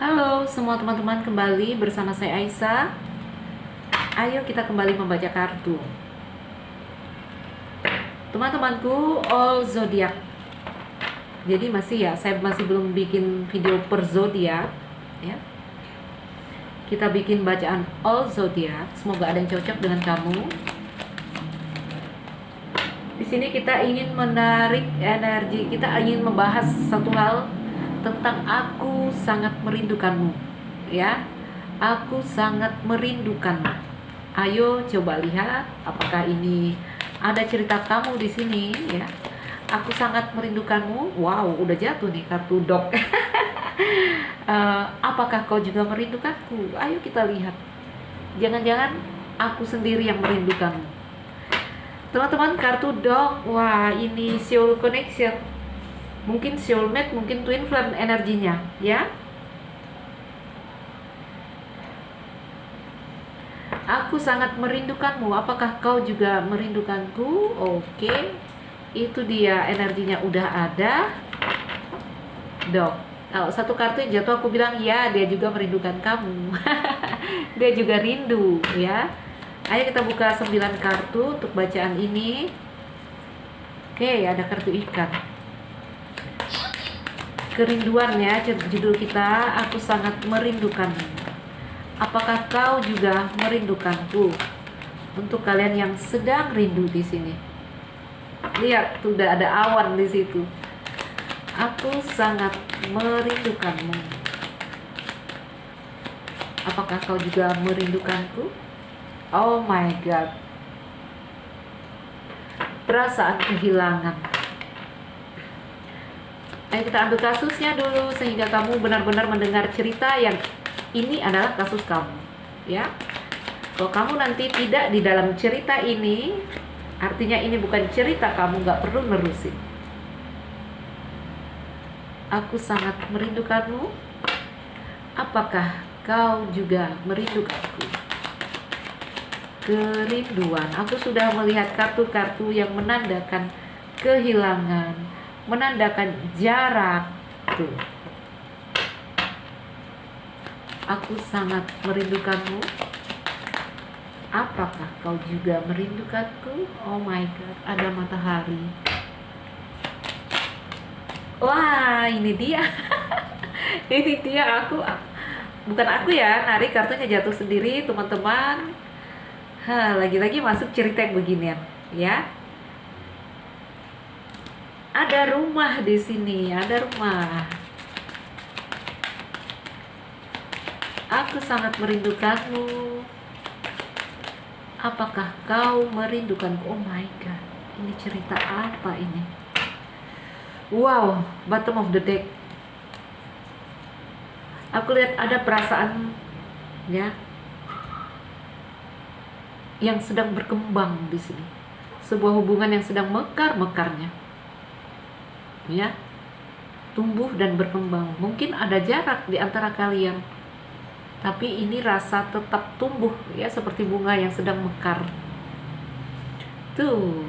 Halo semua teman-teman, kembali bersama saya Aisyah. Ayo kita kembali membaca kartu. Teman-temanku, all zodiak. Jadi saya masih belum bikin video per zodiak ya. Kita bikin bacaan all zodiak. Semoga ada yang cocok dengan kamu. Di sini kita ingin menarik energi, kita ingin membahas satu hal tentang aku sangat merindukanmu, ya. Aku sangat merindukanmu. Ayo coba lihat apakah ini ada cerita kamu di sini, ya. Aku sangat merindukanmu. Wow, udah jatuh nih kartu dog. Apakah kau juga merindukanku? Ayo kita lihat. Jangan-jangan aku sendiri yang merindukanmu. Teman-teman, kartu dog. Wah, ini soul connection. Mungkin soulmate, mungkin twin flame energinya, ya. Aku sangat merindukanmu. Apakah kau juga merindukanku? Oke. Itu dia, energinya udah ada. Dog. Kalau satu kartu yang jatuh, aku bilang ya, dia juga merindukan kamu. Dia juga rindu, ya. Ayo kita buka 9 kartu untuk bacaan ini. Oke, ada kartu ikan. Kerinduannya, judul kita, aku sangat merindukanmu. Apakah kau juga merindukanku? Untuk kalian yang sedang rindu di sini. Lihat, sudah ada awan di situ. Aku sangat merindukanmu. Apakah kau juga merindukanku? Oh my God. Perasaan kehilangan. Ayo kita ambil kasusnya dulu sehingga kamu benar-benar mendengar cerita yang ini adalah kasus kamu, ya. Kalau kamu nanti tidak di dalam cerita ini, artinya ini bukan cerita kamu, nggak perlu nerusin. Aku sangat merindukanmu. Apakah kau juga merindukanku? Kerinduan. Aku sudah melihat kartu-kartu yang menandakan kehilangan, menandakan jarak. Tuh. Aku sangat merindukanmu. Apakah kau juga merindukanku? Oh my God, ada matahari. Wah, ini dia. Ini dia, bukan aku ya, narik kartunya jatuh sendiri, teman-teman. Lagi-lagi masuk cerita yang beginian, ya. Ada rumah di sini, ada rumah. Aku sangat merindukanmu. Apakah kau merindukanku? Oh my God, ini cerita apa ini? Wow, bottom of the deck. Aku lihat ada perasaan, ya, yang sedang berkembang di sini. Sebuah hubungan yang sedang mekar-mekarnya, ya, tumbuh dan berkembang. Mungkin ada jarak di antara kalian, tapi ini rasa tetap tumbuh, ya, seperti bunga yang sedang mekar. Tuh.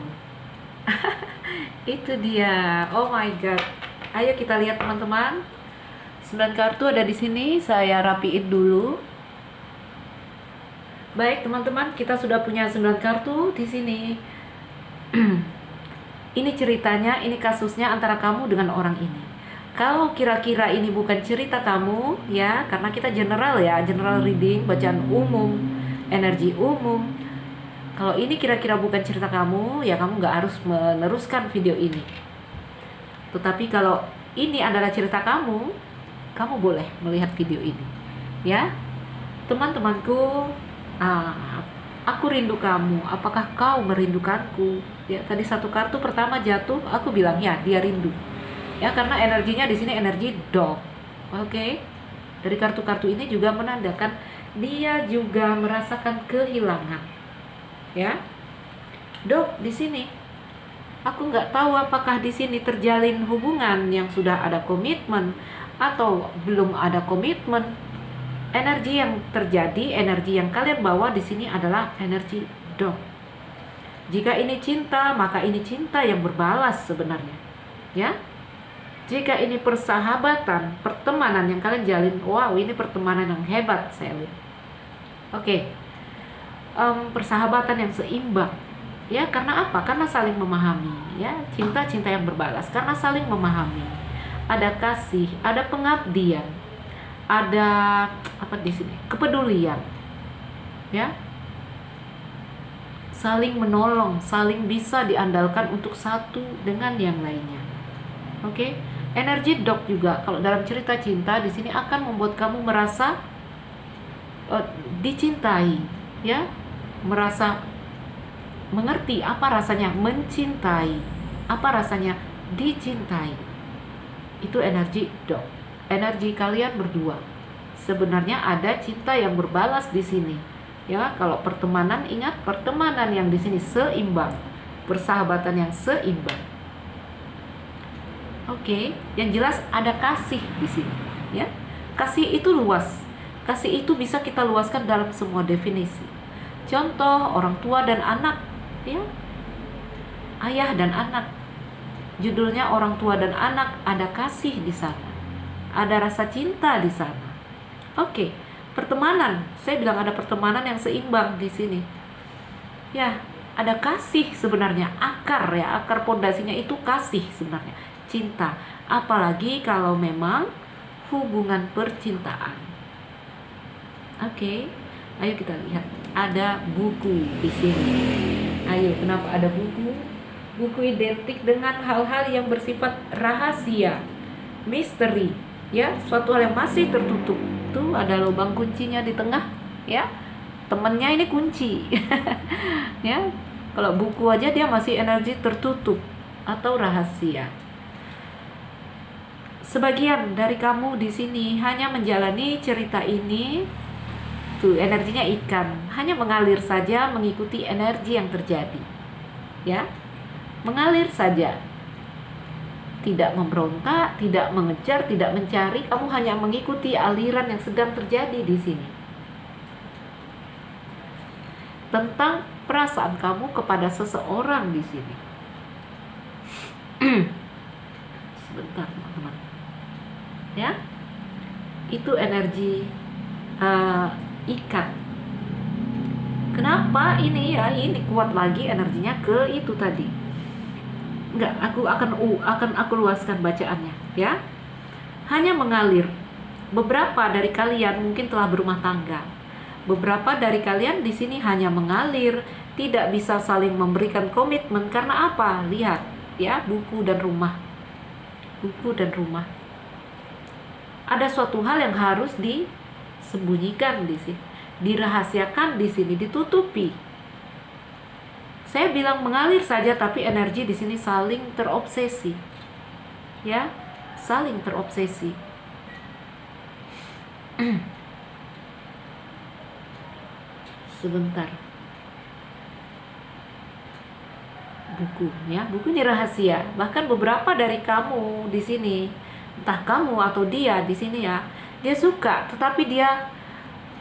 Itu dia. Oh my God. Ayo kita lihat teman-teman. 9 kartu ada di sini. Saya rapiin dulu. Baik teman-teman, kita sudah punya 9 kartu di sini. Ini ceritanya, ini kasusnya antara kamu dengan orang ini. Kalau kira-kira ini bukan cerita kamu, ya, karena kita general ya, general reading, bacaan umum, energi umum. Kalau ini kira-kira bukan cerita kamu, ya kamu nggak harus meneruskan video ini. Tetapi kalau ini adalah cerita kamu, kamu boleh melihat video ini, ya. Teman-temanku, aku rindu kamu. Apakah kau merindukanku? Ya, tadi satu kartu pertama jatuh, aku bilang ya, dia rindu. Ya, karena energinya di sini energi dog. Oke. Dari kartu-kartu ini juga menandakan dia juga merasakan kehilangan. Ya. Dog di sini. Aku nggak tahu apakah di sini terjalin hubungan yang sudah ada komitmen atau belum ada komitmen. Energi yang terjadi, energi yang kalian bawa di sini adalah energi dog. Jika ini cinta, maka ini cinta yang berbalas sebenarnya. Ya. Jika ini persahabatan, pertemanan yang kalian jalin, wow, ini pertemanan yang hebat saya lihat. Oke. Persahabatan yang seimbang. Ya, karena apa? Karena saling memahami, ya. Cinta-cinta yang berbalas karena saling memahami. Ada kasih, ada pengabdian, ada apa di sini? Kepedulian. Ya. Saling menolong, saling bisa diandalkan untuk satu dengan yang lainnya. Oke. Energi dog juga kalau dalam cerita cinta di sini akan membuat kamu merasa dicintai, ya. Merasa mengerti apa rasanya mencintai, apa rasanya dicintai. Itu energi dog. Energi kalian berdua. Sebenarnya ada cinta yang berbalas di sini. Ya, kalau pertemanan, ingat pertemanan yang di sini seimbang, persahabatan yang seimbang. Oke, yang jelas ada kasih di sini, ya. Kasih itu luas. Kasih itu bisa kita luaskan dalam semua definisi. Contoh orang tua dan anak, ya. Ayah dan anak. Judulnya orang tua dan anak, ada kasih di sana. Ada rasa cinta di sana. Oke, pertemanan. Saya bilang ada pertemanan yang seimbang di sini. Ya, ada kasih sebenarnya, akar ya, akar pondasinya itu kasih sebenarnya. Cinta, apalagi kalau memang hubungan percintaan. Oke, ayo kita lihat. Ada buku di sini. Ayo, kenapa ada buku? Buku identik dengan hal-hal yang bersifat rahasia, misteri, ya, suatu hal yang masih tertutup. Tuh ada lubang kuncinya di tengah, ya. Temennya ini kunci, ya. Kalau buku aja dia masih energi tertutup atau rahasia. Sebagian dari kamu di sini hanya menjalani cerita ini, tuh energinya ikan, hanya mengalir saja mengikuti energi yang terjadi, ya, mengalir saja, tidak memberontak, tidak mengejar, tidak mencari, kamu hanya mengikuti aliran yang sedang terjadi di sini. Tentang perasaan kamu kepada seseorang di sini. Sebentar, teman-teman. Ya, itu energi ikan. Kenapa ini ya? Ini kuat lagi energinya ke itu tadi. Enggak, aku akan luaskan bacaannya, ya. Hanya mengalir. Beberapa dari kalian mungkin telah berumah tangga. Beberapa dari kalian di sini hanya mengalir, tidak bisa saling memberikan komitmen karena apa? Lihat, ya, buku dan rumah. Buku dan rumah. Ada suatu hal yang harus disembunyikan di sini, dirahasiakan di sini, ditutupi. Saya bilang mengalir saja, tapi energi di sini saling terobsesi, ya, saling terobsesi. Sebentar. Buku, ya, buku ini rahasia. Bahkan beberapa dari kamu di sini, entah kamu atau dia di sini ya, dia suka, tetapi dia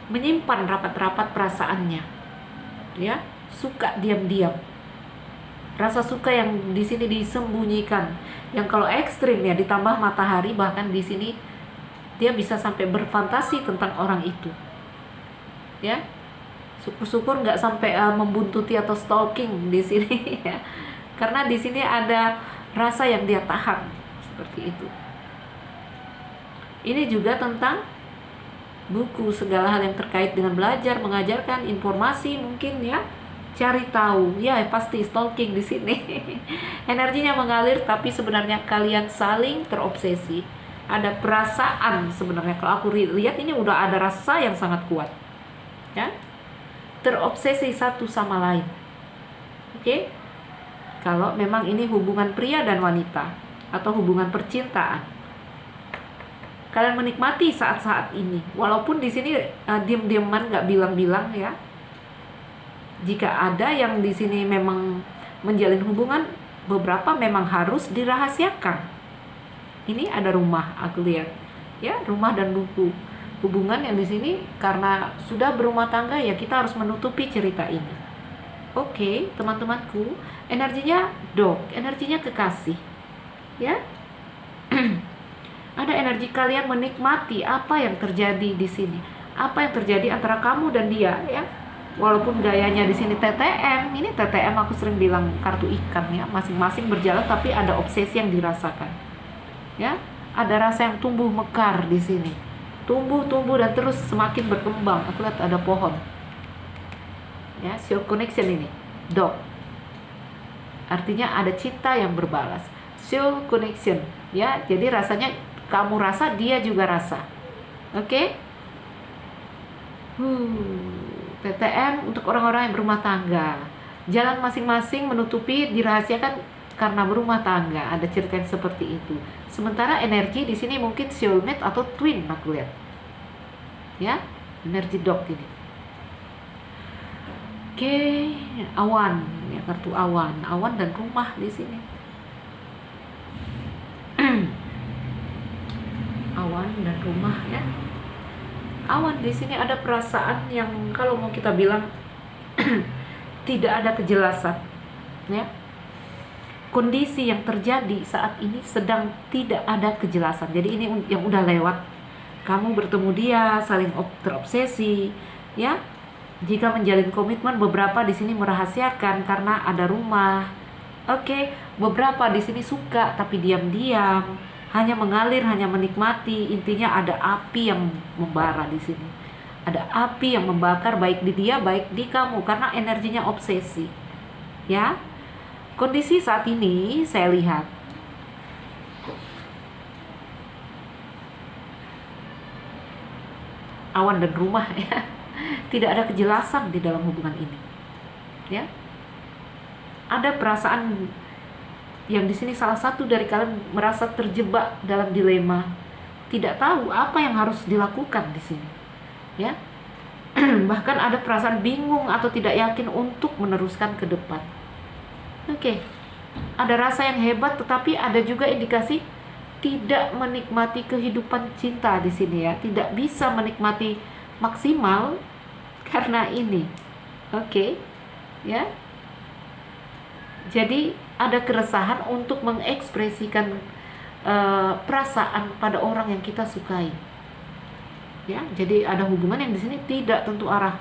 menyimpan rapat-rapat perasaannya, ya, suka diam-diam. Rasa suka yang di sini disembunyikan, yang kalau ekstrim ya ditambah matahari, bahkan di sini dia bisa sampai berfantasi tentang orang itu, ya. Syukur-syukur nggak sampai membuntuti atau stalking di sini, ya, karena di sini ada rasa yang dia tahan seperti itu. Ini juga tentang buku, segala hal yang terkait dengan belajar, mengajarkan, informasi mungkin ya, cari tahu, ya pasti stalking di sini. Energinya mengalir, tapi sebenarnya kalian saling terobsesi. Ada perasaan sebenarnya. Kalau aku lihat ini udah ada rasa yang sangat kuat, ya, terobsesi satu sama lain. Oke? Kalau memang ini hubungan pria dan wanita atau hubungan percintaan. Kalian menikmati saat-saat ini, walaupun di sini diam-diaman, nggak bilang-bilang ya. Jika ada yang di sini memang menjalin hubungan, beberapa memang harus dirahasiakan. Ini ada rumah, aku lihat, ya, rumah dan buku. Hubungan yang di sini karena sudah berumah tangga ya, kita harus menutupi cerita ini. Oke, teman-temanku, energinya dog, energinya kekasih, ya. Ada energi kalian menikmati apa yang terjadi di sini, apa yang terjadi antara kamu dan dia, ya. Walaupun gayanya di sini TTM, ini TTM aku sering bilang kartu ikan, ya. Masing-masing berjalan tapi ada obsesi yang dirasakan, ya. Ada rasa yang tumbuh mekar di sini, tumbuh dan terus semakin berkembang. Aku lihat ada pohon, ya. Soul connection ini, dog. Artinya ada cinta yang berbalas. Soul connection, ya. Jadi rasanya kamu rasa, dia juga rasa. Oke? TTM untuk orang-orang yang berumah tangga. Jalan masing-masing menutupi, dirahasiakan karena berumah tangga. Ada cerita yang seperti itu. Sementara energi di sini mungkin soulmate atau twin, aku lihat. Ya, energi dog ini. Oke, awan, ya, kartu awan dan rumah di sini. Awan dan rumah, ya. Awan di sini ada perasaan yang kalau mau kita bilang tidak ada kejelasan, ya. Kondisi yang terjadi saat ini sedang tidak ada kejelasan. Jadi ini yang udah lewat. Kamu bertemu dia, saling terobsesi, ya. Jika menjalin komitmen, beberapa di sini merahasiakan karena ada rumah. Oke, beberapa di sini suka tapi diam-diam, hanya mengalir, hanya menikmati. Intinya ada api yang membara di sini. Ada api yang membakar baik di dia, baik di kamu karena energinya obsesi. Ya. Kondisi saat ini saya lihat awan dan rumah, ya. Tidak ada kejelasan di dalam hubungan ini. Ya. Ada perasaan yang di sini salah satu dari kalian merasa terjebak dalam dilema, tidak tahu apa yang harus dilakukan di sini, ya. Bahkan ada perasaan bingung atau tidak yakin untuk meneruskan ke depan. Oke. Ada rasa yang hebat, tetapi ada juga indikasi tidak menikmati kehidupan cinta di sini, ya. Tidak bisa menikmati maksimal karena ini. Oke. Ya. Jadi ada keresahan untuk mengekspresikan perasaan pada orang yang kita sukai, ya. Jadi ada hubungan yang di sini tidak tentu arah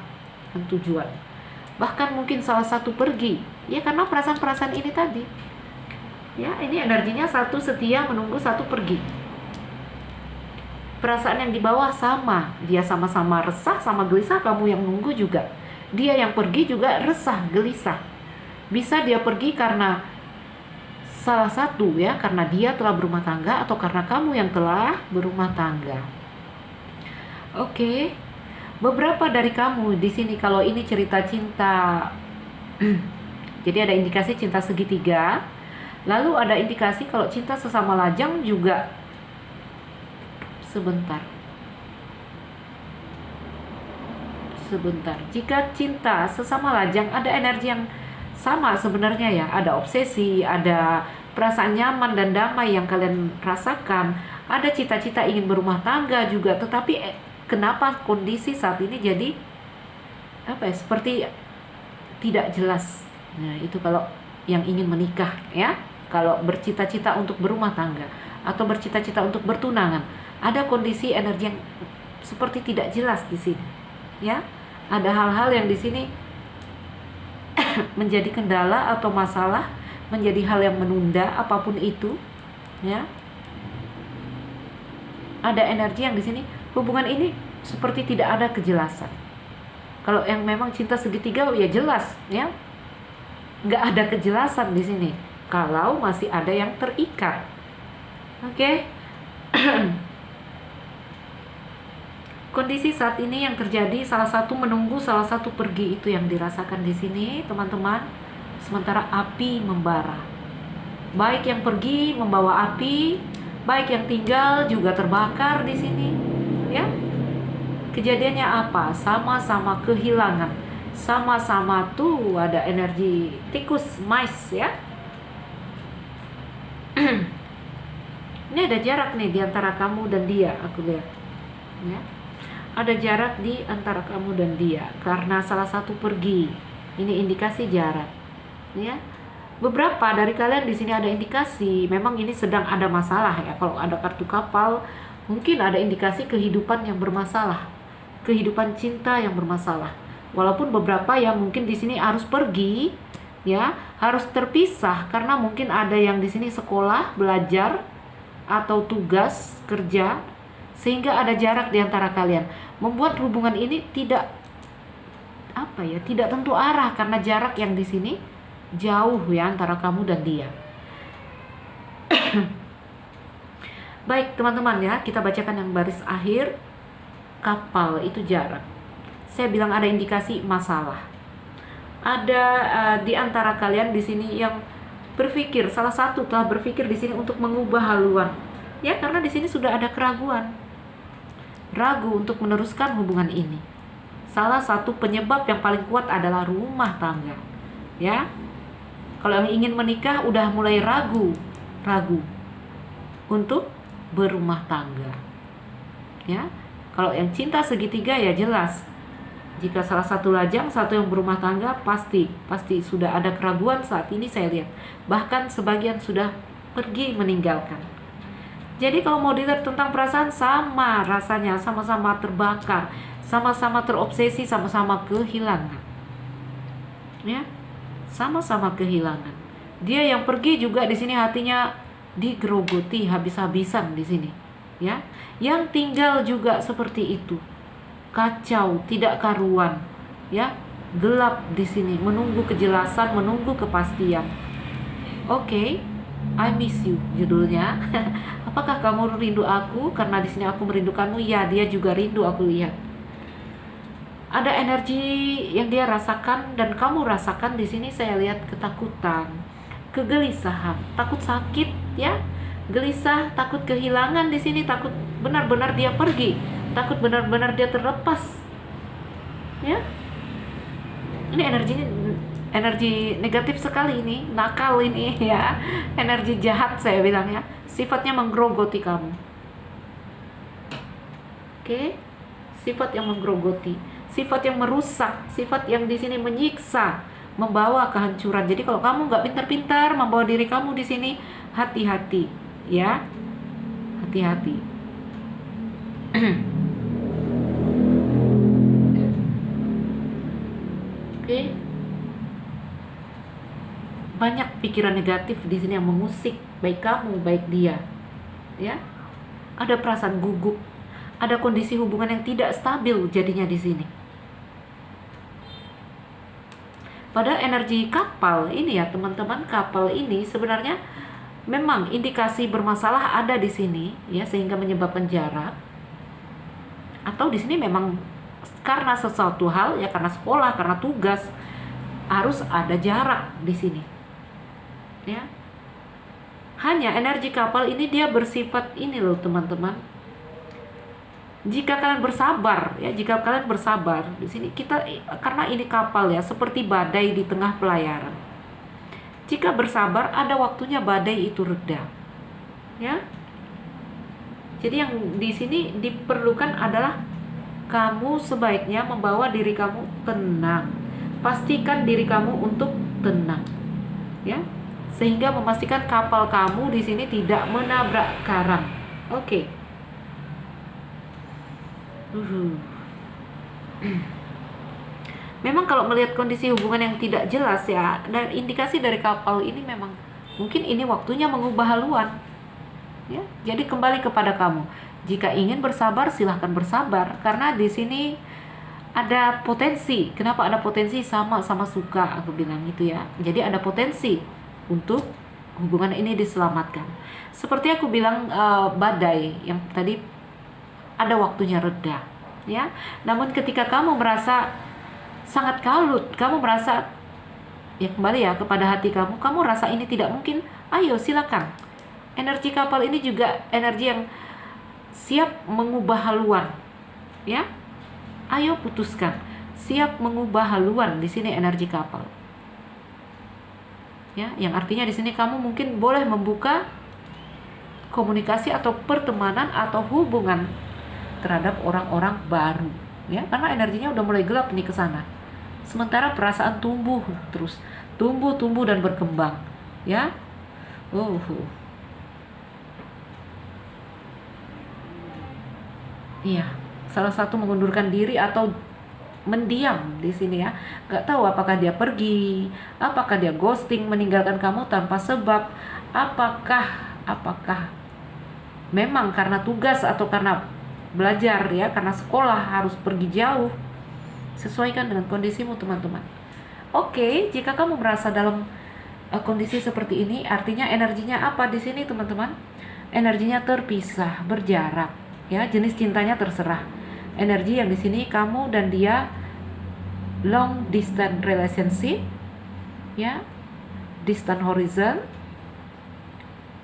dan tujuan, bahkan mungkin salah satu pergi, ya, karena perasaan-perasaan ini tadi, ya. Ini energinya satu setia menunggu, satu pergi. Perasaan yang di bawah sama, dia sama-sama resah sama gelisah, kamu yang nunggu juga, dia yang pergi juga resah gelisah. Bisa dia pergi karena salah satu, ya, karena dia telah berumah tangga atau karena kamu yang telah berumah tangga. Oke. Beberapa dari kamu di sini kalau ini cerita cinta jadi ada indikasi cinta segitiga. Lalu ada indikasi kalau cinta sesama lajang juga. Sebentar. Jika cinta sesama lajang ada energi yang sama sebenarnya, ya. Ada obsesi, ada perasaan nyaman dan damai yang kalian rasakan. Ada cita-cita ingin berumah tangga juga, tetapi kenapa kondisi saat ini jadi seperti tidak jelas. Nah, itu kalau yang ingin menikah, ya. Kalau bercita-cita untuk berumah tangga atau bercita-cita untuk bertunangan, ada kondisi energi yang seperti tidak jelas di sini, ya. Ada hal-hal yang di sini menjadi kendala atau masalah, menjadi hal yang menunda apapun itu, ya. Ada energi yang di sini hubungan ini seperti tidak ada kejelasan. Kalau yang memang cinta segitiga, ya jelas, ya. Nggak ada kejelasan di sini. Kalau masih ada yang terikat, oke. Kondisi saat ini yang terjadi, salah satu menunggu, salah satu pergi, itu yang dirasakan di sini, teman-teman. Sementara api membara. Baik yang pergi membawa api, baik yang tinggal juga terbakar di sini, ya. Kejadiannya apa? Sama-sama kehilangan. Sama-sama tuh ada energi tikus, mice, ya. Ini ada jarak nih di antara kamu dan dia, aku lihat, ya. Ada jarak di antara kamu dan dia karena salah satu pergi. Ini indikasi jarak, ya. beberapa dari kalian di sini ada indikasi memang ini sedang ada masalah ya. Kalau ada kartu kapal, mungkin ada indikasi kehidupan yang bermasalah, kehidupan cinta yang bermasalah. Walaupun beberapa yang mungkin di sini harus pergi, ya, harus terpisah karena mungkin ada yang di sini sekolah, belajar atau tugas kerja, sehingga ada jarak di antara kalian, membuat hubungan ini tidak tidak tentu arah karena jarak yang di sini jauh ya antara kamu dan dia. Baik teman-teman ya, kita bacakan yang baris akhir. Kapal itu jarak. Saya bilang ada indikasi masalah. Ada di antara kalian di sini yang berpikir, salah satu telah berpikir di sini untuk mengubah haluan. Ya, karena di sini sudah ada keraguan. Ragu untuk meneruskan hubungan ini. Salah satu penyebab yang paling kuat adalah rumah tangga. Ya. Kalau yang ingin menikah udah mulai ragu untuk berumah tangga. Ya. Kalau yang cinta segitiga ya jelas. Jika salah satu lajang, satu yang berumah tangga, pasti sudah ada keraguan saat ini saya lihat. Bahkan sebagian sudah pergi meninggalkan. Jadi kalau mau dilihat tentang perasaan, sama rasanya, sama-sama terbakar, sama-sama terobsesi, sama-sama kehilangan. Ya. Sama-sama kehilangan. Dia yang pergi juga di sini hatinya digerogoti habis-habisan di sini, ya. Yang tinggal juga seperti itu. Kacau, tidak karuan, ya. Gelap di sini, menunggu kejelasan, menunggu kepastian. Oke, I miss you judulnya. Apakah kamu rindu aku? Karena di sini aku merindukanmu. Ya, dia juga rindu, aku lihat. Ada energi yang dia rasakan dan kamu rasakan di sini. Saya lihat ketakutan, kegelisahan, takut sakit, ya, gelisah, takut kehilangan di sini, takut benar-benar dia pergi, takut benar-benar dia terlepas, ya. Ini energinya energi negatif sekali ini, nakal ini ya, energi jahat saya bilang ya, sifatnya menggerogoti kamu. Oke, sifat yang menggerogoti, sifat yang merusak, sifat yang di sini menyiksa, membawa kehancuran. Jadi kalau kamu nggak pintar-pintar membawa diri kamu di sini, hati-hati, ya, hati-hati. Oke, banyak pikiran negatif di sini yang mengusik baik kamu, baik dia, ya. Ada perasaan gugup, ada kondisi hubungan yang tidak stabil jadinya di sini. Pada energi kapal ini ya teman-teman, kapal ini sebenarnya memang indikasi bermasalah ada di sini ya, sehingga menyebabkan jarak. Atau di sini memang karena sesuatu hal ya, karena sekolah, karena tugas, harus ada jarak di sini. Ya. Hanya energi kapal ini dia bersifat ini loh teman-teman. Jika kalian bersabar ya, jika kalian bersabar di sini kita, karena ini kapal ya, seperti badai di tengah pelayaran. Jika bersabar, ada waktunya badai itu reda. Ya. Jadi yang di sini diperlukan adalah kamu sebaiknya membawa diri kamu tenang. Pastikan diri kamu untuk tenang. Ya. Sehingga memastikan kapal kamu di sini tidak menabrak karang. Oke. Memang kalau melihat kondisi hubungan yang tidak jelas ya, dan indikasi dari kapal ini memang mungkin ini waktunya mengubah haluan. Ya, jadi kembali kepada kamu. Jika ingin bersabar, silahkan bersabar, karena di sini ada potensi. Kenapa ada potensi? Sama-sama suka, aku bilang gitu ya. Jadi ada potensi untuk hubungan ini diselamatkan. Seperti aku bilang badai yang tadi, ada waktunya reda, ya. Namun ketika kamu merasa sangat kalut, kamu merasa ya kembali ya kepada hati kamu, kamu rasa ini tidak mungkin, ayo silakan. Energi kapal ini juga energi yang siap mengubah haluan, ya. Ayo putuskan, siap mengubah haluan di sini energi kapal. Ya, yang artinya di sini kamu mungkin boleh membuka komunikasi atau pertemanan atau hubungan terhadap orang-orang baru, ya, karena energinya udah mulai gelap nih ke sana. Sementara perasaan tumbuh terus, tumbuh dan berkembang. ya. Iya, salah satu mengundurkan diri atau mendiam di sini ya. Gak tahu apakah dia pergi, apakah dia ghosting, meninggalkan kamu tanpa sebab, apakah memang karena tugas atau karena belajar ya, karena sekolah harus pergi jauh. Sesuaikan dengan kondisimu teman-teman. Oke, jika kamu merasa dalam kondisi seperti ini, artinya energinya apa di sini teman-teman? Energinya terpisah, berjarak, ya. Jenis cintanya terserah. Energi yang di sini kamu dan dia long distance relationship, ya, distant horizon.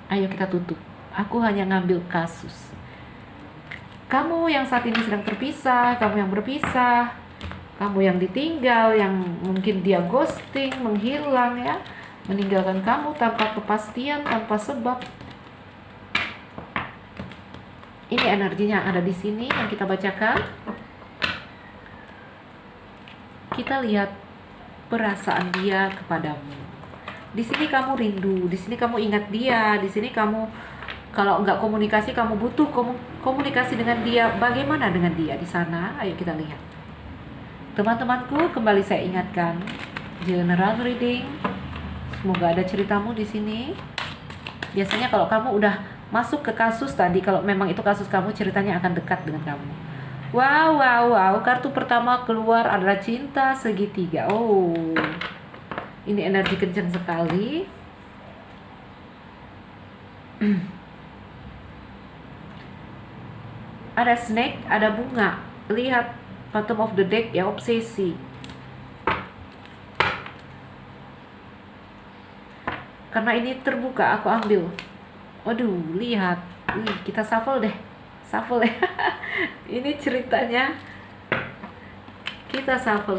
Ayo kita tutup. Aku hanya ngambil kasus. Kamu yang saat ini sedang terpisah, kamu yang berpisah, kamu yang ditinggal, yang mungkin dia ghosting, menghilang ya, meninggalkan kamu tanpa kepastian, tanpa sebab. Ini energinya ada di sini yang kita bacakan. Kita lihat perasaan dia kepadamu. Di sini kamu rindu, di sini kamu ingat dia, di sini kamu kalau nggak komunikasi, kamu butuh komunikasi dengan dia. Bagaimana dengan dia di sana? Ayo kita lihat. Teman-temanku, kembali saya ingatkan, general reading. Semoga ada ceritamu di sini. Biasanya kalau kamu udah masuk ke kasus tadi, kalau memang itu kasus kamu, ceritanya akan dekat dengan kamu. Wow. Kartu pertama keluar adalah cinta segitiga. Oh, ini energi kencang sekali. Ada snake, ada bunga. Lihat bottom of the deck ya, obsesi. Karena ini terbuka, aku ambil. Waduh, lihat. Kita shuffle deh. Shuffle ya. Ini ceritanya. Kita shuffle.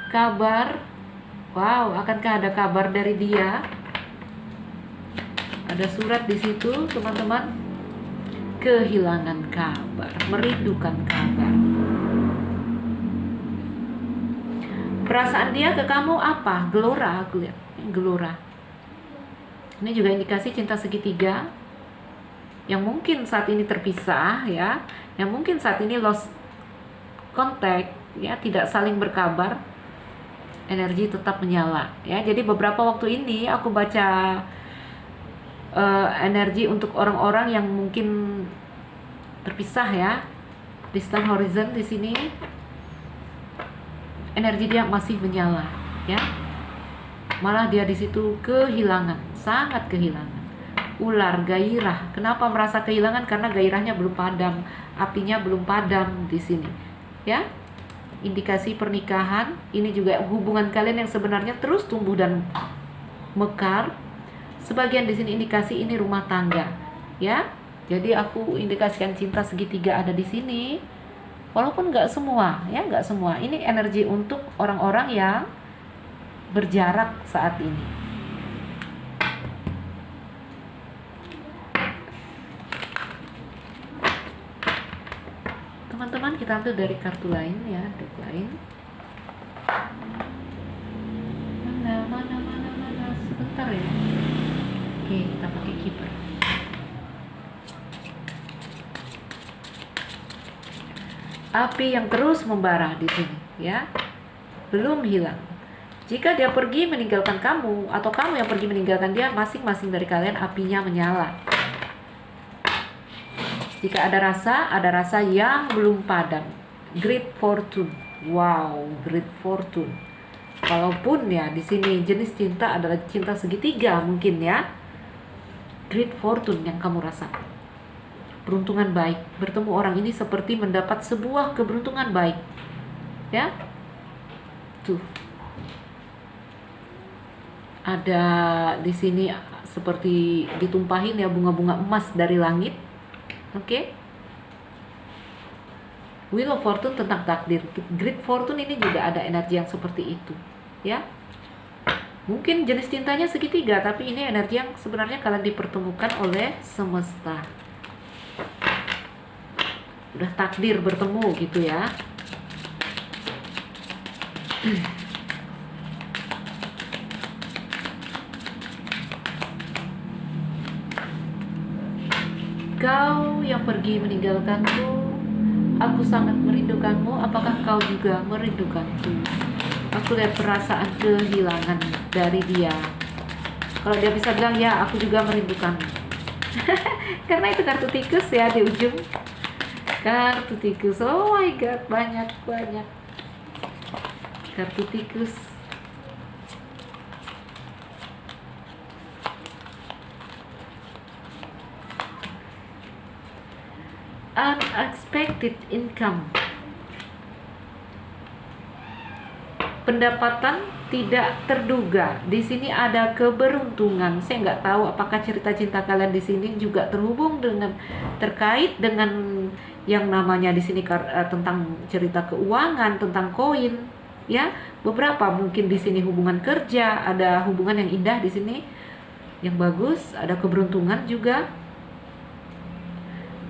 Kabar. Wow, akankah ada kabar dari dia? Ada surat di situ, teman-teman. Kehilangan kabar, merindukan kabar. Perasaan dia ke kamu apa? Gelora, aku lihat. Gelora. Ini juga indikasi cinta segitiga. Yang mungkin saat ini terpisah ya, yang mungkin saat ini lost contact ya, tidak saling berkabar. Energi tetap menyala ya. Jadi beberapa waktu ini aku baca energi untuk orang-orang yang mungkin terpisah ya, distant horizon di sini. Energi dia masih menyala ya. Malah dia di situ kehilangan, sangat kehilangan. Ular, gairah. Kenapa merasa kehilangan? Karena gairahnya belum padam, apinya belum padam di sini. Ya. Indikasi pernikahan, ini juga hubungan kalian yang sebenarnya terus tumbuh dan mekar. Sebagian di sini indikasi ini rumah tangga, ya. Jadi aku indikasikan cinta segitiga ada di sini. Walaupun nggak semua, ya, nggak semua. Ini energi untuk orang-orang yang berjarak saat ini. Teman-teman, kita ambil dari kartu lain ya, deck lain. Mana, sebentar ya. Oke, kita pakai keeper. Api yang terus membara di sini, ya, belum hilang. Jika dia pergi meninggalkan kamu, atau kamu yang pergi meninggalkan dia, masing-masing dari kalian apinya menyala. Jika ada rasa yang belum padam. Great fortune. Wow, great fortune. Walaupun ya di sini jenis cinta adalah cinta segitiga mungkin ya. Great fortune yang kamu rasakan. Beruntungan baik. Bertemu orang ini seperti mendapat sebuah keberuntungan baik. Ya. Tuh. Ada di sini seperti ditumpahin ya bunga-bunga emas dari langit. Oke. Wheel of Fortune tentang takdir. Great Fortune ini juga ada energi yang seperti itu, ya. Mungkin jenis cintanya segitiga, tapi ini energi yang sebenarnya kalian dipertemukan oleh semesta. Udah takdir bertemu gitu ya. Kau yang pergi meninggalkanku, aku sangat merindukanmu. Apakah kau juga merindukanku? Aku lihat perasaan kehilangan dari dia. Kalau dia bisa bilang ya, aku juga merindukanmu. Karena itu kartu tikus ya di ujung. Kartu tikus. Oh my god, banyak kartu tikus. Unexpected income. Pendapatan tidak terduga. Di sini ada keberuntungan. Saya nggak tahu apakah cerita cinta kalian di sini juga terhubung dengan terkait dengan yang namanya di sini tentang cerita keuangan, tentang koin, ya. Beberapa mungkin di sini hubungan kerja, ada hubungan yang indah di sini, yang bagus, ada keberuntungan juga.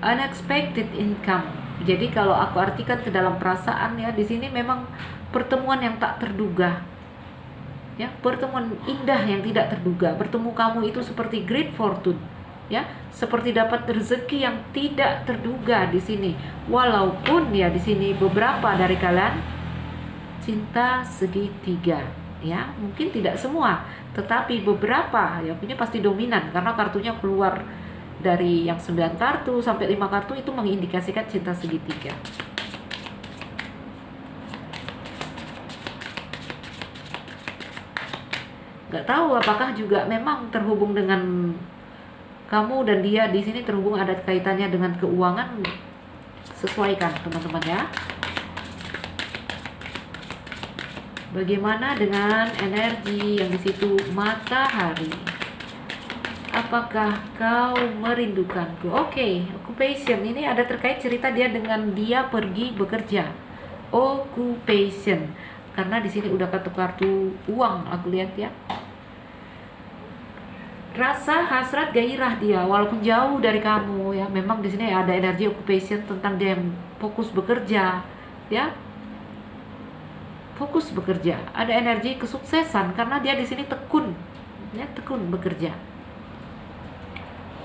Unexpected income. Jadi kalau aku artikan ke dalam perasaan ya, di sini memang pertemuan yang tak terduga. Ya, pertemuan indah yang tidak terduga. Bertemu kamu itu seperti great fortune. Ya, seperti dapat rezeki yang tidak terduga di sini. Walaupun ya di sini beberapa dari kalian cinta segitiga. Ya, mungkin tidak semua, tetapi beberapa ya ini pasti dominan karena kartunya keluar dari yang 9 kartu sampai 5 kartu itu mengindikasikan cinta segitiga. Gak tahu apakah juga memang terhubung dengan kamu dan dia di sini terhubung ada kaitannya dengan keuangan. Sesuaikan teman-teman ya. Bagaimana dengan energi yang di situ matahari? Apakah kau merindukanku? Oke, occupation ini ada terkait cerita dia dengan dia pergi bekerja. Occupation, karena di sini udah kartu uang aku lihat ya. Rasa hasrat gairah dia walaupun jauh dari kamu ya. Memang di sini ada energi occupation tentang dia yang fokus bekerja ya. Fokus bekerja. Ada energi kesuksesan karena dia di sini tekun ya, tekun bekerja.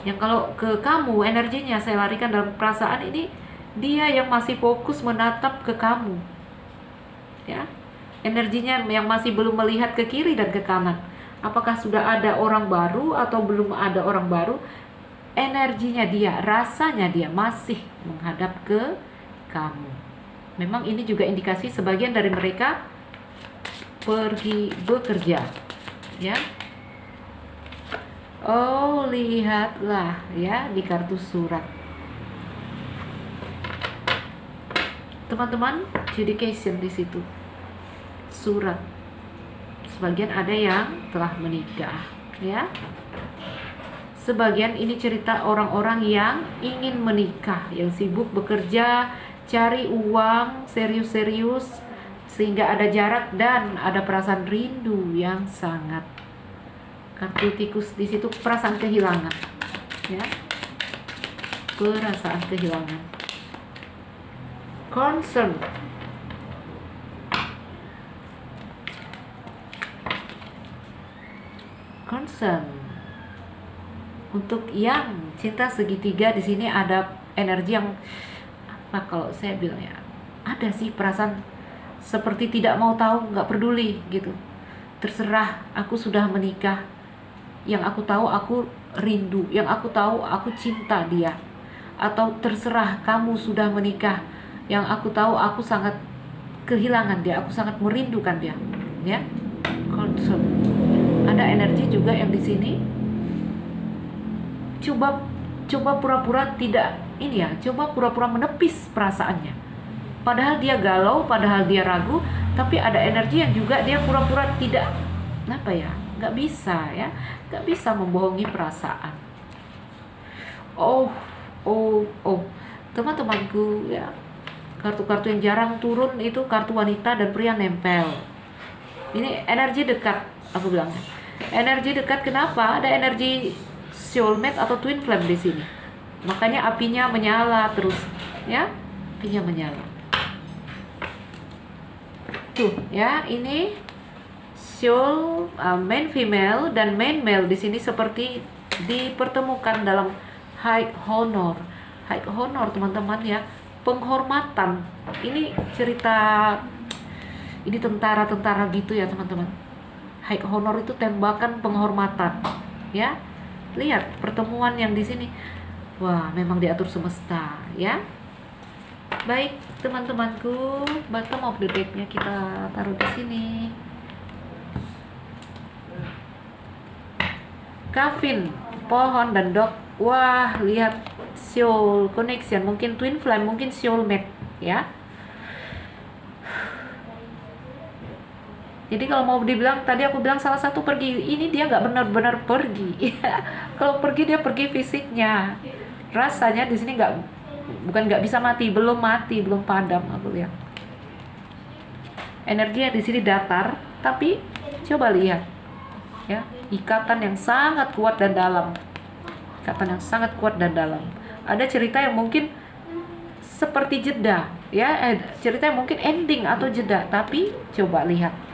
Yang kalau ke kamu energinya saya larikan dalam perasaan ini, dia yang masih fokus menatap ke kamu ya, energinya yang masih belum melihat ke kiri dan ke kanan. Apakah sudah ada orang baru atau belum ada orang baru, energinya dia, rasanya dia masih menghadap ke kamu. Memang ini juga indikasi sebagian dari mereka pergi bekerja ya. Oh, lihatlah ya di kartu surat. Teman-teman, education di situ. Surat. Sebagian ada yang telah menikah, ya. Sebagian ini cerita orang-orang yang ingin menikah, yang sibuk bekerja, cari uang, serius-serius sehingga ada jarak dan ada perasaan rindu yang sangat. Kartu tikus di situ perasaan kehilangan, ya, perasaan kehilangan, concern, untuk yang cinta segitiga di sini ada energi yang apa kalau saya bilang ya, ada sih perasaan seperti tidak mau tahu, nggak peduli gitu, terserah, aku sudah menikah. Yang aku tahu aku rindu, yang aku tahu aku cinta dia. Atau terserah kamu sudah menikah, yang aku tahu aku sangat kehilangan dia, aku sangat merindukan dia, ya. Concern. Ada energi juga yang di sini. Coba pura-pura tidak ini ya, coba pura-pura menepis perasaannya. Padahal dia galau, padahal dia ragu, tapi ada energi yang juga dia pura-pura tidak apa ya, nggak bisa ya, nggak bisa membohongi perasaan. Oh, teman-temanku ya, kartu-kartu yang jarang turun itu kartu wanita dan pria nempel. Ini energi dekat Aku bilang energi dekat. Kenapa? Ada energi soulmate atau twin flame di sini. Makanya apinya menyala terus, ya, apinya menyala. Tuh, ya, ini soul main female dan main male di sini seperti dipertemukan dalam high honor. High honor, teman-teman, ya, penghormatan. Ini cerita, ini tentara-tentara gitu ya, teman-teman. High honor itu tembakan penghormatan, ya. Lihat pertemuan yang di sini. Wah, memang diatur semesta, ya. Baik, teman-temanku, bottom of the deck-nya kita taruh di sini. Kavin, pohon dan dog. Wah, lihat soul connection, mungkin twin flame, mungkin soulmate, ya. Jadi kalau mau dibilang, tadi aku bilang salah satu pergi, ini dia nggak benar-benar pergi. Kalau pergi dia pergi fisiknya, rasanya di sini bukan nggak bisa mati, belum padam. Aku lihat energinya di sini datar, tapi coba lihat, ya, ikatan yang sangat kuat dan dalam. Ikatan yang sangat kuat dan dalam. Ada cerita yang mungkin seperti jeda, ya, cerita yang mungkin ending atau jeda, tapi coba lihat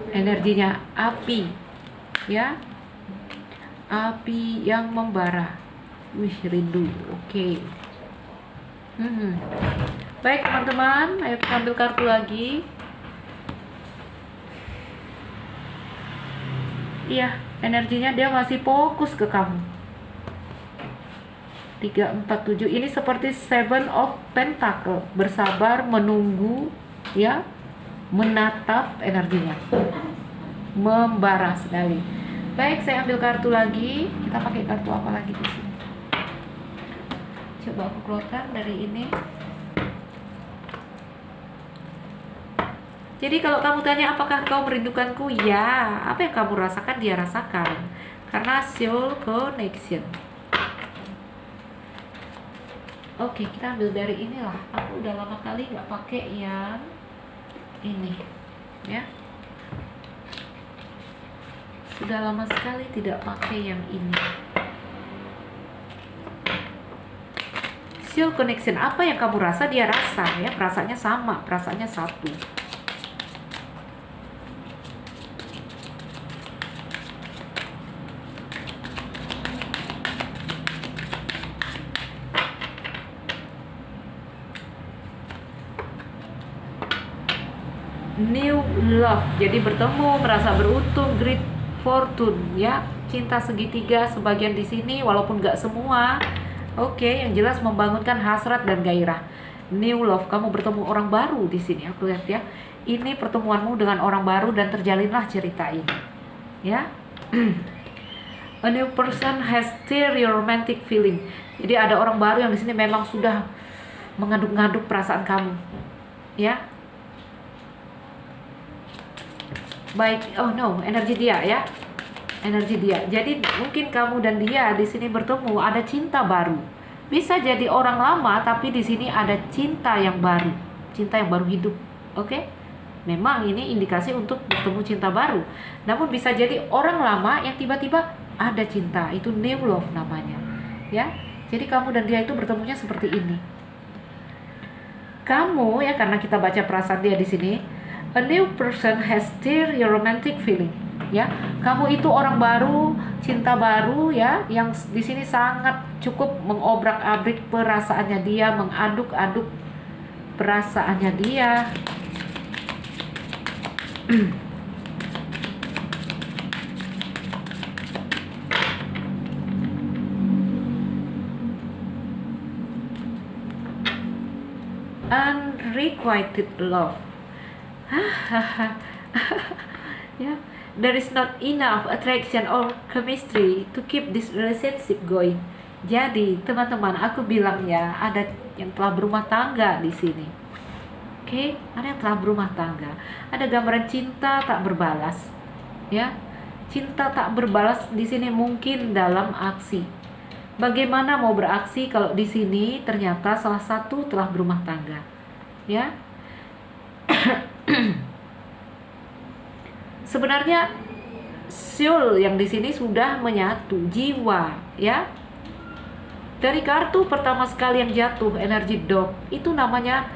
energinya api, ya, api yang membara. Wih, rindu. Oke. Baik, teman-teman, ayo kita ambil kartu lagi. Iya, energinya dia masih fokus ke kamu. 3, 4, 7. Ini seperti Seven of Pentacle, bersabar, menunggu, ya, menatap energinya, membara sekali. Baik, saya ambil kartu lagi. Kita pakai kartu apa lagi di sini? Coba aku keluarkan dari ini. Jadi kalau kamu tanya apakah kau merindukanku, ya, apa yang kamu rasakan dia rasakan, karena soul connection. Oke, kita ambil dari inilah. Aku udah lama kali nggak pakai yang ini, ya. Sudah lama sekali tidak pakai yang ini. Soul connection, apa yang kamu rasa dia rasa, ya, perasaannya sama, perasaannya satu. New love, jadi bertemu, merasa beruntung, great fortune, ya, cinta segitiga sebagian di sini, walaupun gak semua. Oke, yang jelas membangunkan hasrat dan gairah. New love, kamu bertemu orang baru di sini. Aku lihat, ya, ini pertemuanmu dengan orang baru dan terjalinlah cerita ini, ya. A new person has stirred your romantic feeling. Jadi ada orang baru yang di sini memang sudah mengaduk-ngaduk perasaan kamu, ya. Baik, oh no, energi dia, ya, energi dia. Jadi mungkin kamu dan dia di sini bertemu, ada cinta baru. Bisa jadi orang lama, tapi di sini ada cinta yang baru hidup. Oke? Memang ini indikasi untuk bertemu cinta baru. Namun bisa jadi orang lama yang tiba-tiba ada cinta, itu new love namanya, ya. Jadi kamu dan dia itu bertemunya seperti ini. Kamu, ya, karena kita baca perasaan dia di sini. A new person has stirred your romantic feeling, ya. Kamu itu orang baru, cinta baru, ya, yang di sini sangat cukup mengobrak-abrik perasaannya dia, mengaduk-aduk perasaannya dia. Unrequited love. Ya, there is not enough attraction or chemistry to keep this relationship going. Jadi, teman-teman, aku bilang, ya, ada yang telah berumah tangga di sini. Oke, ada yang telah berumah tangga. Ada gambaran cinta tak berbalas, ya. Cinta tak berbalas di sini mungkin dalam aksi. Bagaimana mau beraksi kalau di sini ternyata salah satu telah berumah tangga, ya. sebenarnya soul yang di sini sudah menyatu, jiwa, ya. Dari kartu pertama sekali yang jatuh, energi dog, itu namanya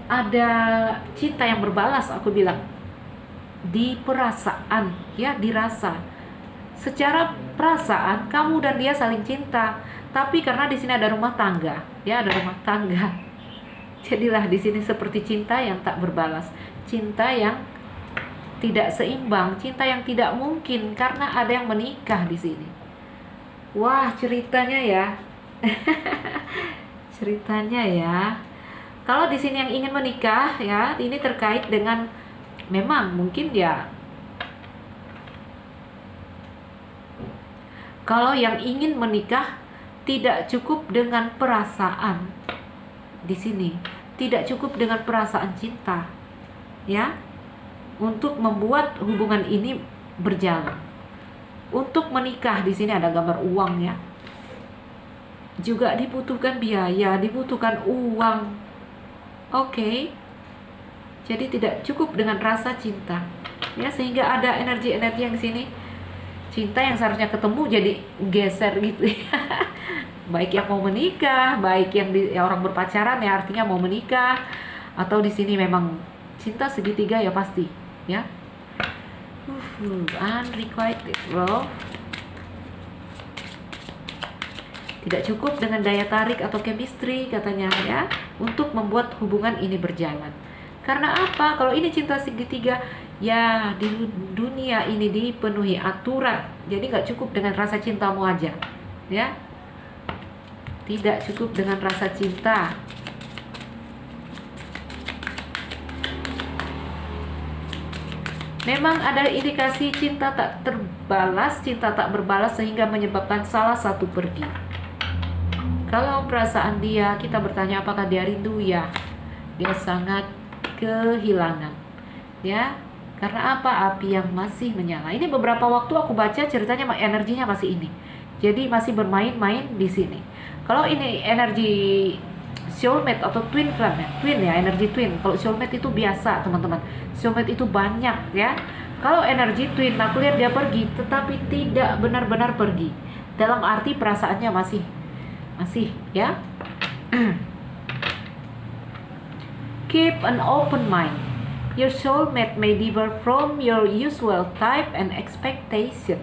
ada cinta yang berbalas, aku bilang. Di perasaan, ya, dirasa. Secara perasaan kamu dan dia saling cinta, tapi karena di sini ada rumah tangga, ya, ada rumah tangga. Jadilah di sini seperti cinta yang tak berbalas, cinta yang tidak seimbang, cinta yang tidak mungkin karena ada yang menikah di sini. Wah, ceritanya ya. Ceritanya ya. Kalau di sini yang ingin menikah, ya, ini terkait dengan memang mungkin ya. Kalau yang ingin menikah tidak cukup dengan perasaan. Di sini tidak cukup dengan perasaan cinta, ya, untuk membuat hubungan ini berjalan. Untuk menikah di sini ada gambar uang, ya. Juga dibutuhkan biaya, dibutuhkan uang. Oke. Jadi tidak cukup dengan rasa cinta, ya, sehingga ada energi-energi yang di sini. Cinta yang seharusnya ketemu jadi geser gitu, ya. Baik yang mau menikah, baik yang orang berpacaran, ya, artinya mau menikah, atau di sini memang cinta segitiga, ya, pasti, ya. Unrequited love. Tidak cukup dengan daya tarik atau chemistry, katanya, ya, untuk membuat hubungan ini berjalan. Karena apa? Kalau ini cinta segitiga, ya, di dunia ini dipenuhi aturan. Jadi nggak cukup dengan rasa cintamu aja, ya. Tidak cukup dengan rasa cinta. Memang ada indikasi cinta tak terbalas, cinta tak berbalas, sehingga menyebabkan salah satu pergi. Kalau perasaan dia, kita bertanya apakah dia rindu, ya. Dia sangat kehilangan, ya. Karena apa? Api yang masih menyala. Ini beberapa waktu aku baca ceritanya, energinya masih ini. Jadi masih bermain-main di sini. Kalau ini energi soulmate atau twin flame, twin, ya, energi twin. Kalau soulmate itu biasa, teman-teman. Soulmate itu banyak, ya. Kalau energi twin, aku lihat dia pergi, tetapi tidak benar-benar pergi. Dalam arti perasaannya masih, ya. Keep an open mind. Your soulmate may differ from your usual type and expectation.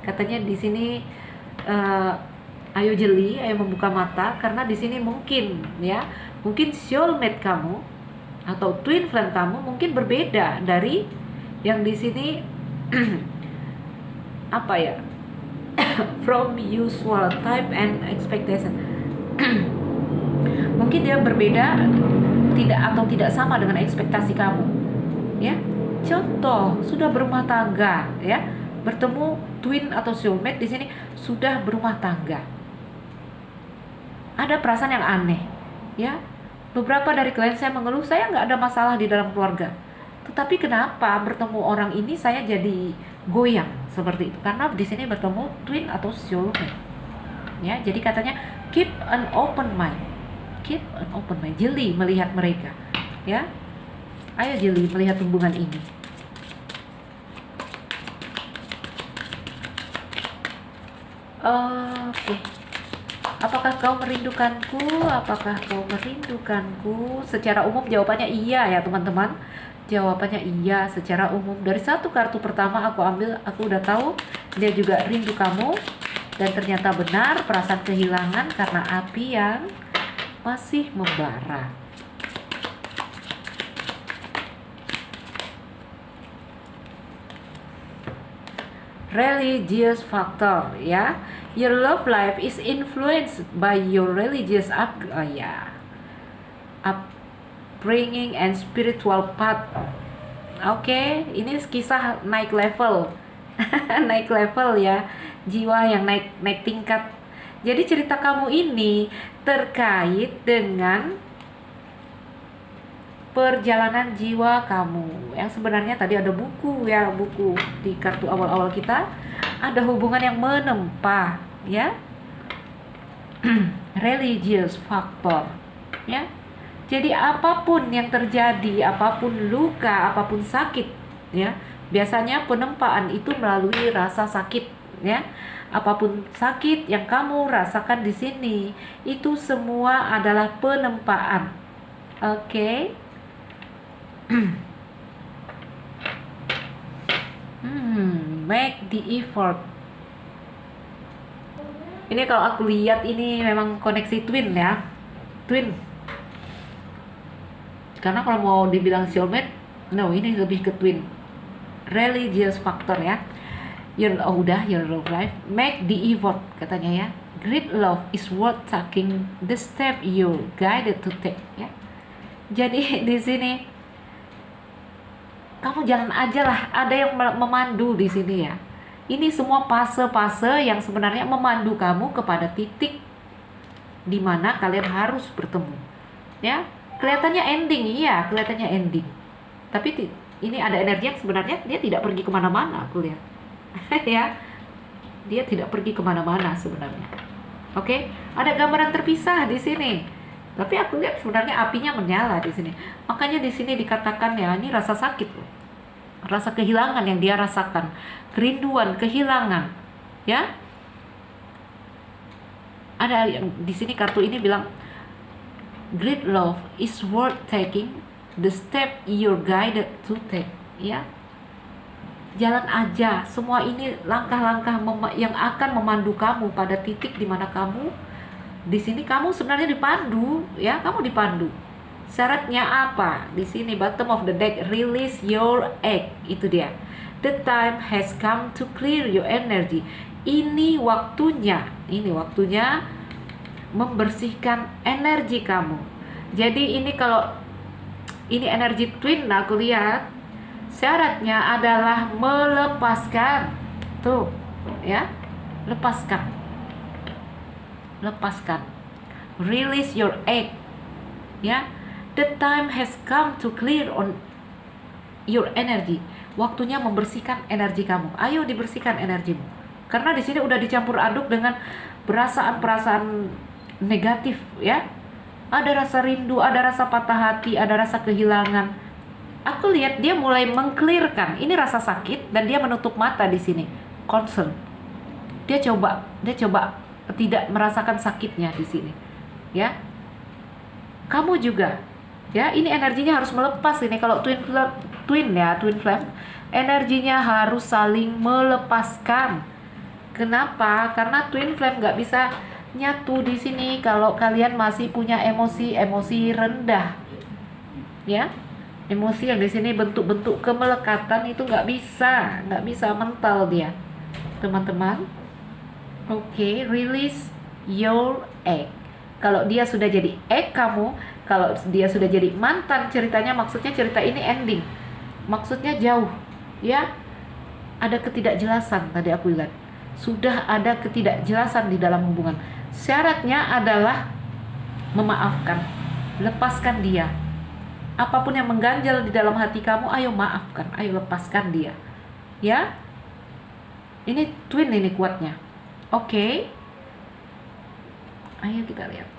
Katanya di sini, ayo jeli, ayo membuka mata, karena di sini mungkin, ya, mungkin soulmate kamu atau twin flame kamu mungkin berbeda dari yang di sini. Apa ya? From usual type and expectation. Mungkin dia berbeda, tidak sama dengan ekspektasi kamu, ya. Contoh, sudah berumah tangga, ya, bertemu twin atau soulmate di sini sudah berumah tangga. Ada perasaan yang aneh, ya. Beberapa dari klien saya mengeluh, saya nggak ada masalah di dalam keluarga, tetapi kenapa bertemu orang ini saya jadi goyang seperti itu? Karena di sini bertemu twin atau soulmate, ya. Jadi katanya keep an open mind, jeli melihat mereka, ya. Ayo jeli melihat hubungan ini. Oke. Apakah kau merindukanku? Apakah kau merindukanku? Secara umum jawabannya iya, ya, teman-teman. Jawabannya iya secara umum. Dari satu kartu pertama aku ambil, aku udah tahu dia juga rindu kamu. Dan ternyata benar, perasaan kehilangan karena api yang masih membara. Religious factor, ya. Your love life is influenced by your religious upbringing and spiritual path. Oke, ini kisah naik level. Naik level, ya. Jiwa yang naik tingkat. Jadi cerita kamu ini terkait dengan perjalanan jiwa kamu. Yang sebenarnya tadi ada buku, ya, buku di kartu awal-awal kita. Ada hubungan yang menempa, ya. Religious factor, ya. Jadi apapun yang terjadi, apapun luka, apapun sakit, ya. Biasanya penempaan itu melalui rasa sakit, ya. Apapun sakit yang kamu rasakan di sini, itu semua adalah penempaan. Oke. Make the effort. Ini kalau aku lihat ini memang koneksi twin, ya. Twin. Karena kalau mau dibilang soulmate, no, ini lebih ke twin. Religious factor, ya. Your love life. Make the effort, katanya, ya. Great love is worth taking the step you guided to take, ya. Jadi di sini kamu jalan aja lah, ada yang memandu di sini, ya. Ini semua fase-fase yang sebenarnya memandu kamu kepada titik di mana kalian harus bertemu, ya. Kelihatannya ending, iya, kelihatannya ending. Tapi ini ada energi yang sebenarnya dia tidak pergi kemana-mana, aku lihat. Ya, dia tidak pergi kemana-mana sebenarnya. Oke, ada gambaran terpisah di sini. Tapi aku lihat sebenarnya apinya menyala di sini. Makanya di sini dikatakan, ya, ini rasa sakit loh. Rasa kehilangan yang dia rasakan, kerinduan, kehilangan, ya. Ada yang di sini kartu ini bilang great love is worth taking the step you're guided to take, ya. Jalan aja, semua ini langkah-langkah yang akan memandu kamu pada titik di mana kamu di sini kamu sebenarnya dipandu, ya, kamu dipandu. Syaratnya apa? Di sini bottom of the deck, release your egg, itu dia. The time has come to clear your energy. Ini waktunya membersihkan energi kamu. Jadi ini kalau ini energi twin, aku lihat syaratnya adalah melepaskan. Tuh, ya. Lepaskan. Release your egg. Ya. The time has come to clear on your energy. Waktunya membersihkan energi kamu. Ayo dibersihkan energimu. Karena di sini udah dicampur aduk dengan perasaan-perasaan negatif, ya. Ada rasa rindu, ada rasa patah hati, ada rasa kehilangan. Aku lihat dia mulai mengklirkan. Ini rasa sakit dan dia menutup mata di sini. Concern. Dia coba tidak merasakan sakitnya di sini. Ya. Kamu juga, ya, ini energinya harus melepas ini. Kalau twin flame, energinya harus saling melepaskan. Kenapa? Karena twin flame nggak bisa nyatu di sini kalau kalian masih punya emosi rendah, ya. Emosi yang di sini bentuk-bentuk kemelekatan itu nggak bisa mental dia, teman-teman. Oke, release your egg. Kalau dia sudah jadi egg kamu, kalau dia sudah jadi mantan, ceritanya maksudnya cerita ini ending. Maksudnya jauh, ya. Ada ketidakjelasan tadi aku lihat. Sudah ada ketidakjelasan di dalam hubungan. Syaratnya adalah memaafkan. Lepaskan dia. Apapun yang mengganjal di dalam hati kamu, ayo maafkan, ayo lepaskan dia. Ya. Ini twin ini kuatnya. Oke. Ayo kita lihat.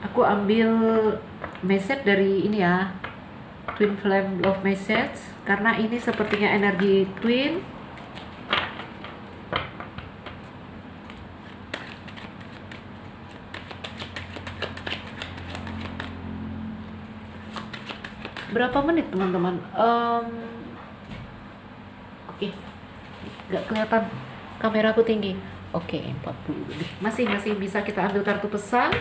Aku ambil message dari ini, ya, twin flame love message, karena ini sepertinya energi twin. Berapa menit, teman-teman? Oke. Gak kelihatan kameraku tinggi. Oke, 40 lebih. Masih bisa kita ambil kartu pesan.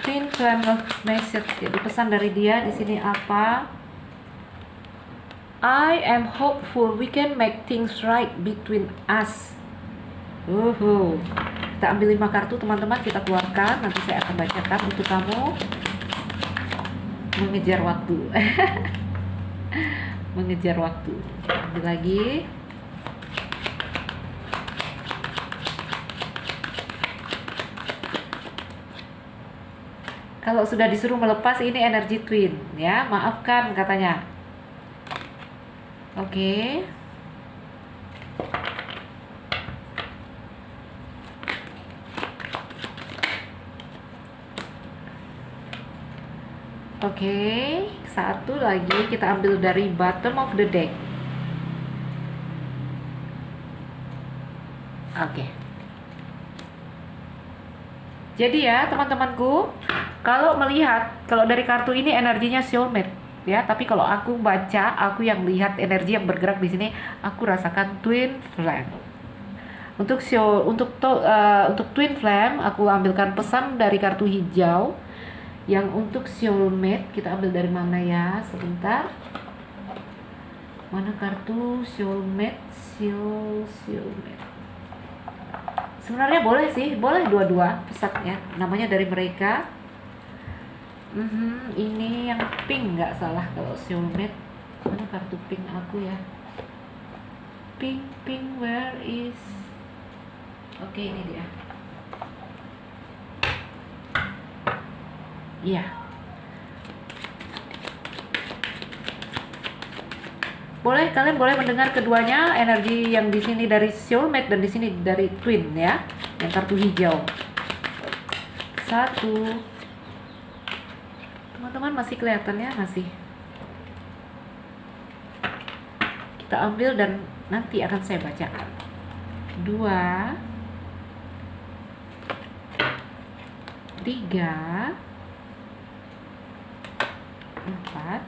Twin flame love message. Jadi pesan dari dia di sini apa? I am hopeful we can make things right between us. Kita ambil 5 kartu, teman-teman, kita keluarkan. Nanti saya akan bacakan untuk kamu. Mengejar waktu. Mengejar waktu. Ambil lagi. Kalau sudah disuruh melepas, ini energi twin, ya. Maafkan katanya. Oke. Oke, satu lagi kita ambil dari bottom of the deck. Oke. Jadi ya teman-temanku, kalau dari kartu ini energinya soulmate ya, tapi kalau aku baca, aku yang lihat energi yang bergerak di sini, aku rasakan twin flame. Untuk twin flame, aku ambilkan pesan dari kartu hijau. Yang untuk soulmate kita ambil dari mana ya? Sebentar. Mana kartu soulmate? Soulmate. Sebenarnya boleh sih, boleh dua-dua pesannya. Namanya dari mereka. Ini yang pink nggak salah kalau soulmate. Mana kartu pink aku ya? Pink, where is? Oke, ini dia. Iya. Kalian boleh mendengar keduanya, energi yang di sini dari soulmate dan di sini dari twin ya. Yang kartu hijau. Satu. Teman-teman masih kelihatan ya, masih. Kita ambil dan nanti akan saya bacakan. 2, 3, 4.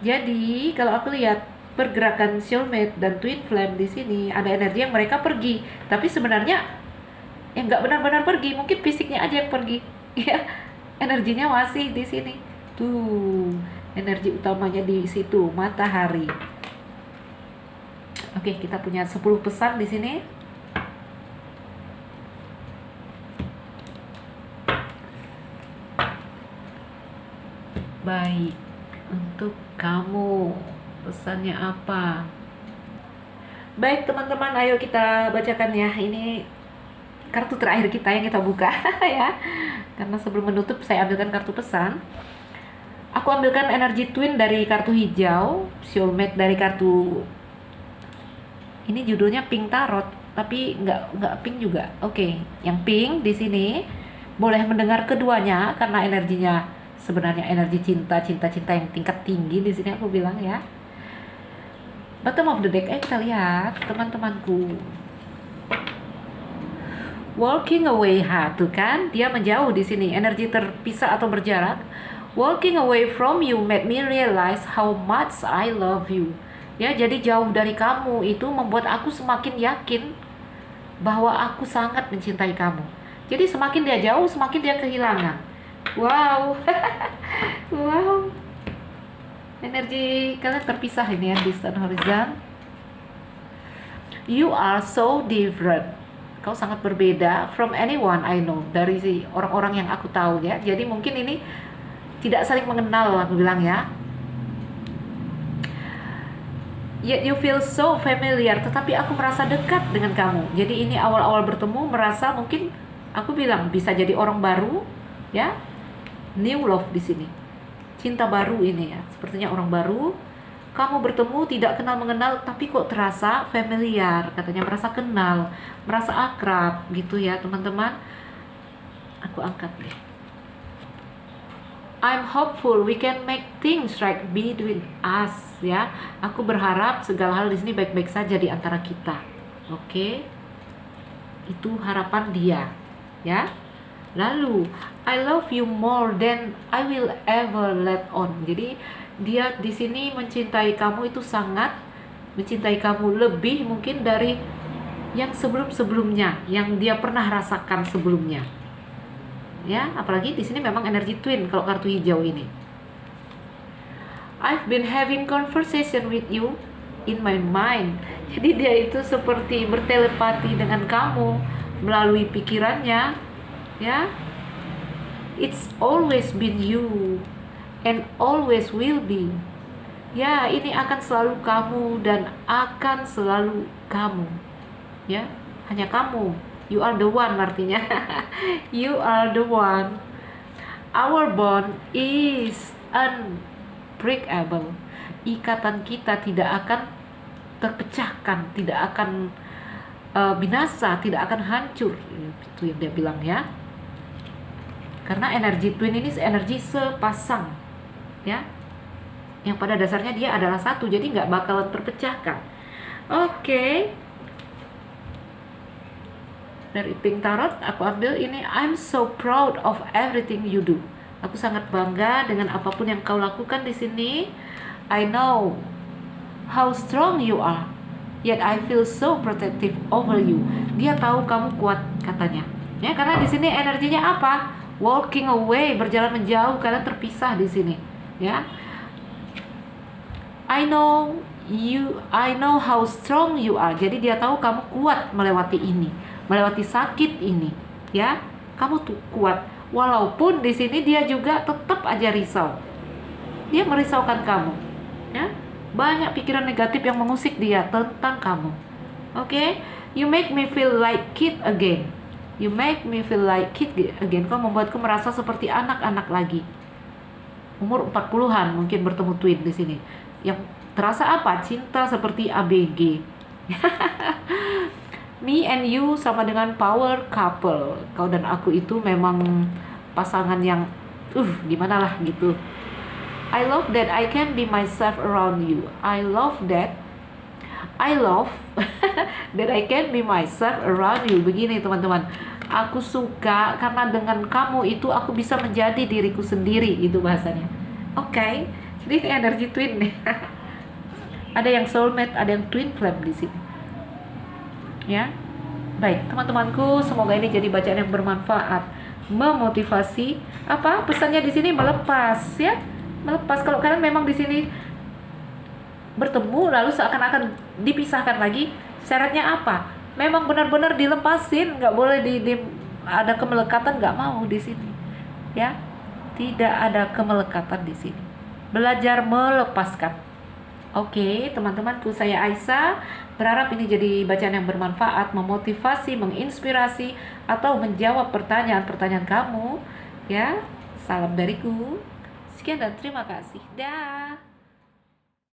Jadi kalau aku lihat pergerakan soulmate dan twin flame di sini, ada energi yang mereka pergi, tapi sebenarnya nggak benar-benar pergi, mungkin fisiknya aja yang pergi. Ya, energinya masih di sini. Tuh, energi utamanya di situ, matahari. Oke, kita punya 10 pesan di sini. Baik, untuk kamu pesannya apa? Baik teman-teman, ayo kita bacakan ya. Ini kartu terakhir kita yang kita buka ya. Karena sebelum menutup saya ambilkan kartu pesan. Aku ambilkan energi twin dari kartu hijau, soulmate dari kartu ini judulnya pink tarot, tapi nggak pink juga. Oke, yang pink di sini boleh mendengar keduanya karena energinya sebenarnya energi cinta yang tingkat tinggi di sini aku bilang ya. Bottom of the deck, kita lihat teman-temanku. Walking away, tuh kan, dia menjauh di sini, energi terpisah atau berjarak. Walking away from you made me realize how much I love you. Ya, jadi jauh dari kamu itu membuat aku semakin yakin bahwa aku sangat mencintai kamu. Jadi semakin dia jauh, semakin dia kehilangan. Wow. Wow. Energi kalian terpisah ini ya, distant horizon. You are so different. Kau sangat berbeda from anyone I know, dari orang-orang yang aku tahu ya. Jadi mungkin ini tidak saling mengenal, aku bilang ya. Yet you feel so familiar, tetapi aku merasa dekat dengan kamu. Jadi ini awal-awal bertemu merasa mungkin aku bilang bisa jadi orang baru ya. New love di sini. Cinta baru ini ya. Sepertinya orang baru. Kamu bertemu tidak kenal mengenal tapi kok terasa familiar, katanya merasa kenal, merasa akrab gitu ya, teman-teman. Aku angkat deh. I'm hopeful we can make things right between us ya. Aku berharap segala hal di sini baik-baik saja di antara kita. Oke. Itu harapan dia ya. Lalu, I love you more than I will ever let on. Jadi dia di sini mencintai kamu itu sangat mencintai kamu lebih mungkin dari yang sebelum-sebelumnya, yang dia pernah rasakan sebelumnya. Ya, apalagi di sini memang energi twin kalau kartu hijau ini. I've been having conversation with you in my mind. Jadi dia itu seperti bertelepati dengan kamu melalui pikirannya. Ya, it's always been you and always will be. Ya, ini akan selalu kamu dan akan selalu kamu. Ya, hanya kamu. You are the one artinya. You are the one. Our bond is unbreakable. Ikatan kita tidak akan terpecahkan, tidak akan binasa, tidak akan hancur. Itu yang dia bilang ya. Karena energi twin ini energi sepasang, ya, yang pada dasarnya dia adalah satu, jadi nggak bakalan terpecahkan. Oke. Dari Pink Tarot aku ambil ini, I'm so proud of everything you do. Aku sangat bangga dengan apapun yang kau lakukan di sini. I know how strong you are, yet I feel so protective over you. Dia tahu kamu kuat katanya. Ya, karena di sini energinya apa? Walking away, berjalan menjauh, kalian terpisah di sini. Ya. I know how strong you are. Jadi dia tahu kamu kuat melewati ini, melewati sakit ini, ya. Kamu tuh kuat. Walaupun di sini dia juga tetap aja risau. Dia merisaukan kamu, ya. Banyak pikiran negatif yang mengusik dia tentang kamu. Oke? You make me feel like kid again. You make me feel like kid again. Kau membuatku merasa seperti anak-anak lagi. Umur 40-an mungkin bertemu twin di sini. Yang terasa apa? Cinta seperti ABG. Me and you sama dengan power couple. Kau dan aku itu memang pasangan yang gimana lah gitu. I love that I can be myself around you. I love that I can be myself around you. Begini teman-teman, aku suka karena dengan kamu itu aku bisa menjadi diriku sendiri, itu bahasanya. Oke. Jadi ini energi twin nih. Ada yang soulmate, ada yang twin flame di sini. Ya. Baik, teman-temanku, semoga ini jadi bacaan yang bermanfaat, memotivasi. Apa? Pesannya di sini melepas, ya. Melepas. Kalau kalian memang di sini bertemu lalu seakan-akan dipisahkan lagi, syaratnya apa? Memang benar-benar dilepasin, nggak boleh ada kemelekatan, nggak mau di sini. Ya. Tidak ada kemelekatan di sini. Belajar melepaskan. Oke, teman-temanku, saya Aisyah. Berharap ini jadi bacaan yang bermanfaat, memotivasi, menginspirasi, atau menjawab pertanyaan-pertanyaan kamu. Ya, salam dariku. Sekian dan terima kasih. Dah.